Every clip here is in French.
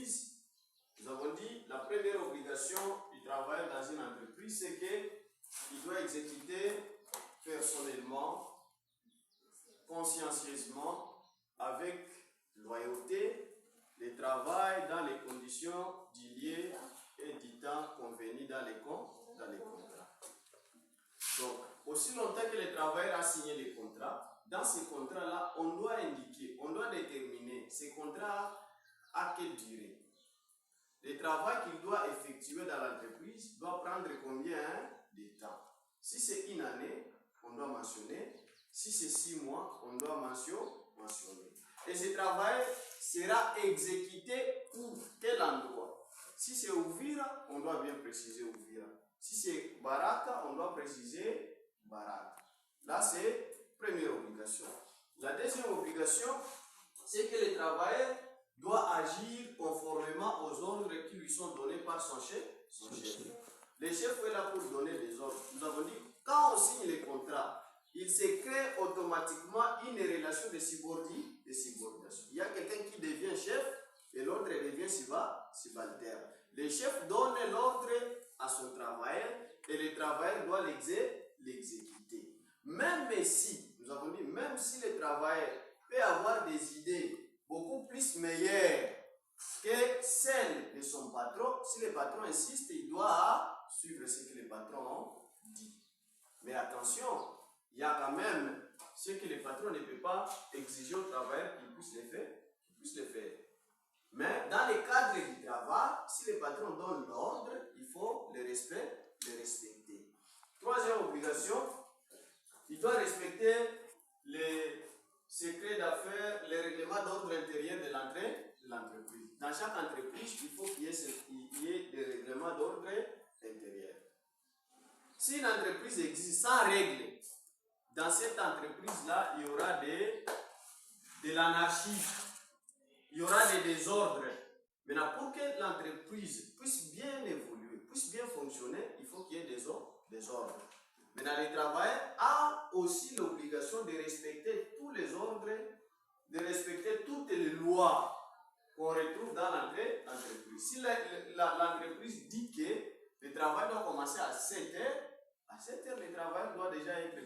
entreprise, nous avons dit la première obligation du travailleur dans une entreprise, c'est qu'il doit exécuter personnellement, consciencieusement, avec loyauté, le travail dans les conditions du lieu et du temps convenus dans les contrats. Donc, aussi longtemps que le travailleur a signé les contrats, dans ces contrats-là, on doit indiquer, on doit déterminer ces contrats à quelle durée. Le travail qu'il doit effectuer dans l'entreprise doit prendre combien de temps. Si c'est une année, on doit mentionner. Si c'est 6 mois, on doit mentionner. Et ce travail sera exécuté pour quel endroit? Si c'est Uvira, on doit bien préciser Uvira. Si c'est Baraka, on doit préciser Baraka. Là, c'est la première obligation. La deuxième obligation, c'est que le travailleur doit agir conformément aux ordres qui lui sont donnés par son chef. Le chef est là pour donner des ordres. Nous avons dit, quand on signe les contrats, il se crée automatiquement une relation de subordination. Il y a quelqu'un qui devient chef et l'autre devient subalterne. Le chef donne l'ordre à son travailleur et le travailleur doit l'exécuter. Même si, nous avons dit, même si le travailleur peut avoir des idées beaucoup plus meilleures que celles de son patron, si le patron insiste, il doit suivre ce que le patron dit. Mais attention, il y a quand même ce que le patron ne peut pas exiger au travailleur qu'il puisse le faire. Mais dans le cadre du travail, si le patron donne l'ordre, il faut le respecter. Troisième obligation, il doit respecter les secrets d'affaires, les règlements d'ordre intérieur de l'entreprise. Dans chaque entreprise, il faut qu'il y ait des règlements d'ordre intérieur. Si une entreprise existe sans règles, dans cette entreprise-là, il y aura de l'anarchie, il y aura des désordres. Maintenant, pour que l'entreprise puisse bien évoluer, puisse bien fonctionner, il faut qu'il y ait des ordres. Maintenant, le travailleur a aussi l'obligation de respecter tous les ordres, de respecter toutes les lois qu'on retrouve dans l'entreprise. Si l'entreprise dit que le travail doit commencer à 7 heures, à 7 heures, le travail doit déjà être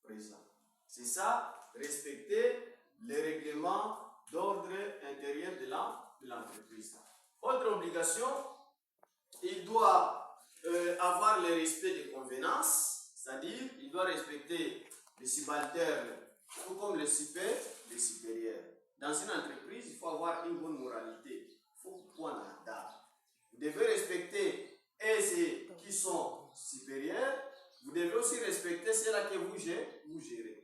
présent. C'est ça, respecter les règlements d'ordre intérieur de l'entreprise. Autre obligation, il doit avoir le respect des convenances, c'est-à-dire il doit respecter les subalternes, tout comme les supérieurs. Dans une entreprise, il faut avoir une bonne moralité. Il faut point d'art. Vous devez respecter ceux qui sont supérieurs. Vous devez aussi respecter ceux-là que vous gérez.